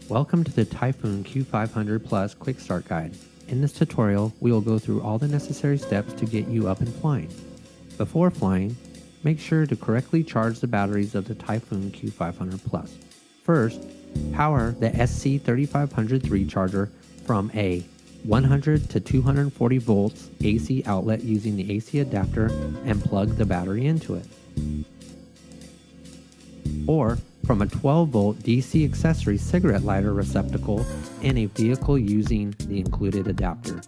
Welcome to the Typhoon Q500 Plus Quick Start Guide. In this tutorial, we will go through all the necessary steps to get you up and flying. Before flying, make sure to correctly charge the batteries of the Typhoon Q500 Plus. First, power the SC3500 charger from a 100 to 240 volts AC outlet using the AC adapter and plug the battery into it. Or from a 12-volt DC accessory cigarette lighter receptacle in a vehicle using the included adapter.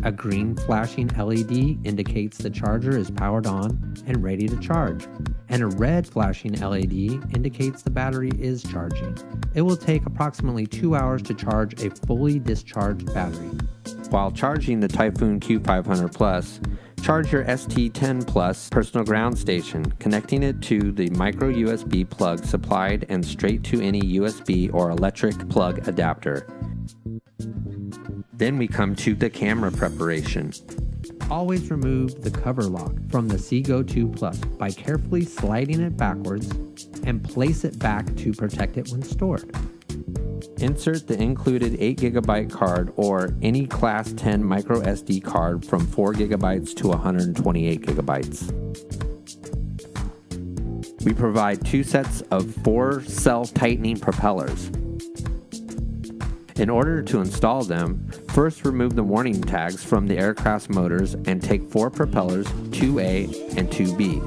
A green flashing LED indicates the charger is powered on and ready to charge, and a red flashing LED indicates the battery is charging. It will take approximately 2 hours to charge a fully discharged battery. While charging the Typhoon Q500 Plus, charge your ST10 Plus personal ground station, connecting it to the micro USB plug supplied and straight to any USB or electric plug adapter. Then we come to the camera preparation. Always remove the cover lock from the Seago 2 Plus by carefully sliding it backwards and place it back to protect it when stored. Insert the included 8GB card or any Class 10 micro SD card from 4GB to 128GB. We provide 2 sets of 4 self-tightening propellers. In order to install them, first remove the warning tags from the aircraft's motors and take 4 propellers, 2A and 2B.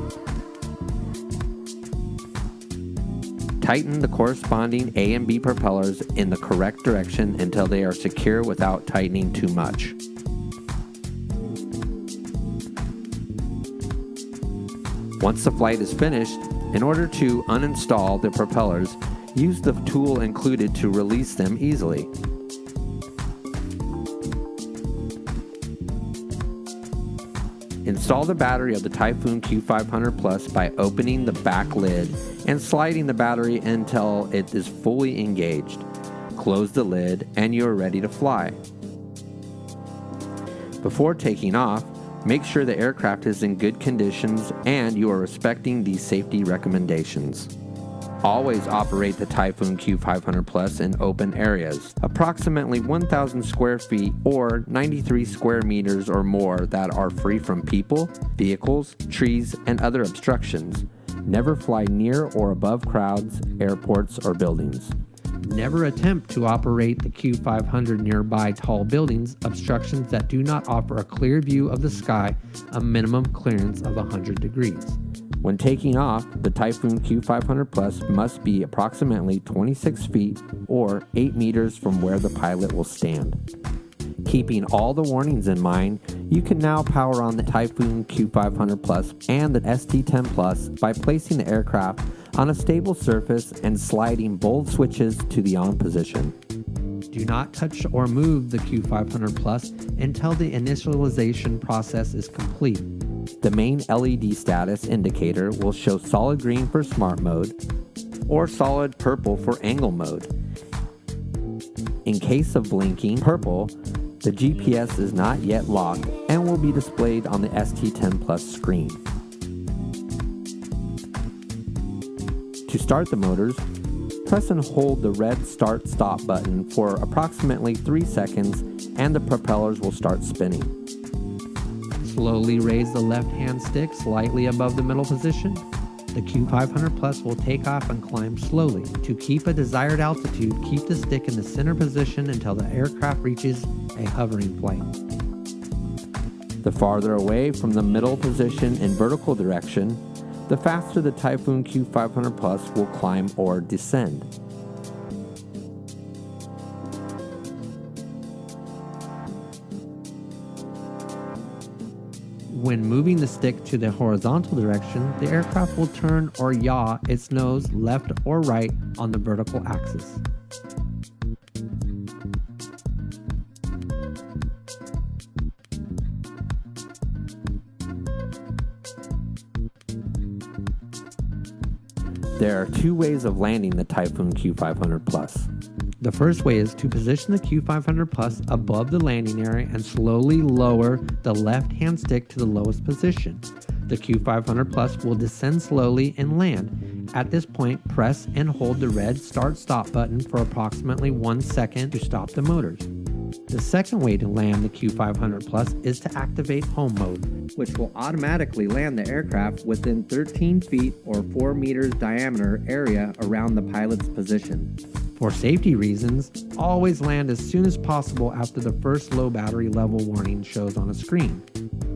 Tighten the corresponding A and B propellers in the correct direction until they are secure without tightening too much. Once the flight is finished, in order to uninstall the propellers, use the tool included to release them easily. Install the battery of the Typhoon Q500 Plus by opening the back lid and sliding the battery until it is fully engaged. Close the lid and you are ready to fly. Before taking off, make sure the aircraft is in good conditions and you are respecting these safety recommendations. Always operate the Typhoon Q500 Plus in open areas, approximately 1,000 square feet or 93 square meters or more that are free from people, vehicles, trees, and other obstructions. Never fly near or above crowds, airports, or buildings. Never attempt to operate the Q500 nearby tall buildings, obstructions that do not offer a clear view of the sky, a minimum clearance of 100 degrees. When taking off, the Typhoon Q500 Plus must be approximately 26 feet or 8 meters from where the pilot will stand. Keeping all the warnings in mind, you can now power on the Typhoon Q500 Plus and the ST10 Plus by placing the aircraft on a stable surface and sliding both switches to the on position. Do not touch or move the Q500 Plus until the initialization process is complete. The main LED status indicator will show solid green for smart mode or solid purple for angle mode. In case of blinking purple, the GPS is not yet locked and will be displayed on the ST10 Plus screen. To start the motors, press and hold the red start-stop button for approximately 3 seconds and the propellers will start spinning. Slowly raise the left-hand stick slightly above the middle position. The Q500 Plus will take off and climb slowly. To keep a desired altitude, keep the stick in the center position until the aircraft reaches a hovering flight. The farther away from the middle position in vertical direction, the faster the Typhoon Q500 Plus will climb or descend. When moving the stick to the horizontal direction, the aircraft will turn or yaw its nose left or right on the vertical axis. There are 2 ways of landing the Typhoon Q500 Plus. The first way is to position the Q500 Plus above the landing area and slowly lower the left-hand stick to the lowest position. The Q500 Plus will descend slowly and land, At this point, press and hold the red start-stop button for approximately 1 second to stop the motors. The second way to land the Q500 Plus is to activate home mode, which will automatically land the aircraft within 13 feet or 4 meters diameter area around the pilot's position. For safety reasons, always land as soon as possible after the first low battery level warning shows on a screen.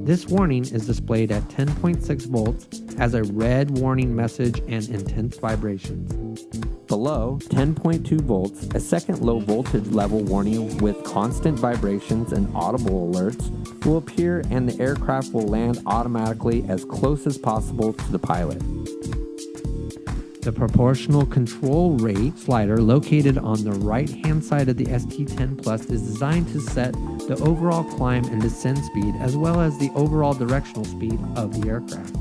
This warning is displayed at 10.6 volts as a red warning message and intense vibrations. Below 10.2 volts, a second low voltage level warning with constant vibrations and audible alerts will appear, and the aircraft will land automatically as close as possible to the pilot. The proportional control rate slider located on the right-hand side of the ST10 Plus is designed to set the overall climb and descent speed as well as the overall directional speed of the aircraft.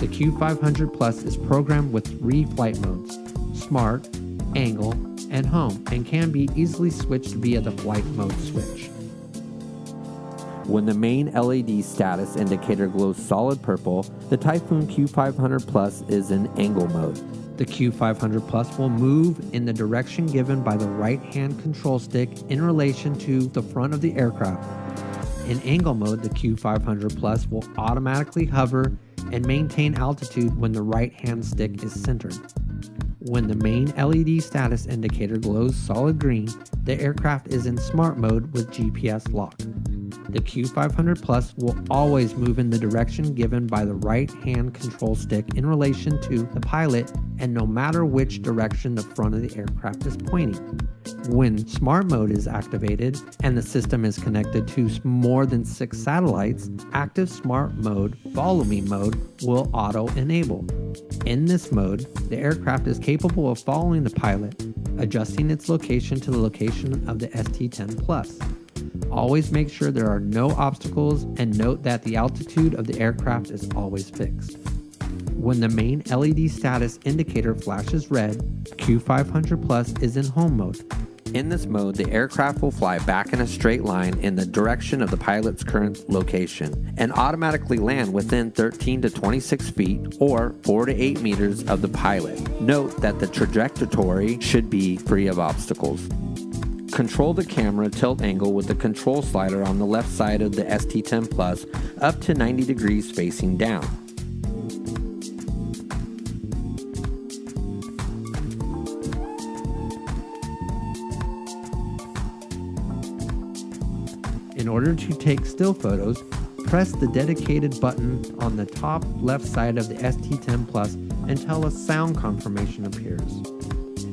The Q500 Plus is programmed with 3 flight modes: Smart, Angle, and Home, and can be easily switched via the flight mode switch. When the main LED status indicator glows solid purple, the Typhoon Q500 Plus is in angle mode. The Q500 Plus will move in the direction given by the right-hand control stick in relation to the front of the aircraft. In angle mode, the Q500 Plus will automatically hover and maintain altitude when the right-hand stick is centered. When the main LED status indicator glows solid green, the aircraft is in smart mode with GPS lock. The Q500 Plus will always move in the direction given by the right-hand control stick in relation to the pilot, and no matter which direction the front of the aircraft is pointing. When Smart Mode is activated and the system is connected to more than 6 satellites, Active Smart Mode Follow Me mode will auto-enable. In this mode, the aircraft is capable of following the pilot, adjusting its location to the location of the ST10 Plus. Always make sure there are no obstacles and note that the altitude of the aircraft is always fixed. When the main LED status indicator flashes red, Q500 Plus is in home mode. In this mode, the aircraft will fly back in a straight line in the direction of the pilot's current location and automatically land within 13 to 26 feet or 4 to 8 meters of the pilot. Note that the trajectory should be free of obstacles. Control the camera tilt angle with the control slider on the left side of the ST10 Plus up to 90 degrees facing down. In order to take still photos, press the dedicated button on the top left side of the ST10 Plus until a sound confirmation appears.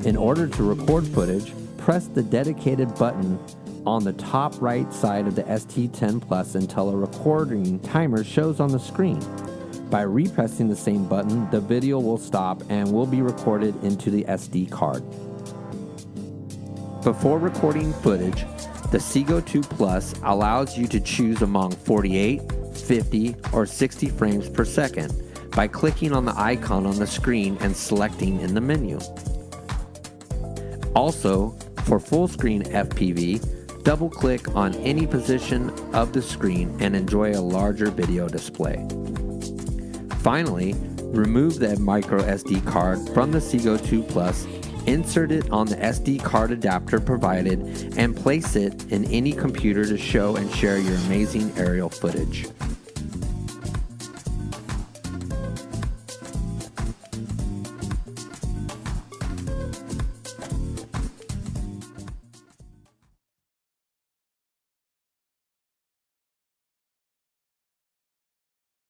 In order to record footage, press the dedicated button on the top right side of the ST10 Plus until a recording timer shows on the screen. By repressing the same button, the video will stop and will be recorded into the SD card. Before recording footage, the Seago 2 Plus allows you to choose among 48, 50, or 60 frames per second by clicking on the icon on the screen and selecting in the menu. Also, for full screen FPV, double-click on any position of the screen and enjoy a larger video display. Finally, remove the micro SD card from the Seago 2 Plus, insert it on the SD card adapter provided, and place it in any computer to show and share your amazing aerial footage.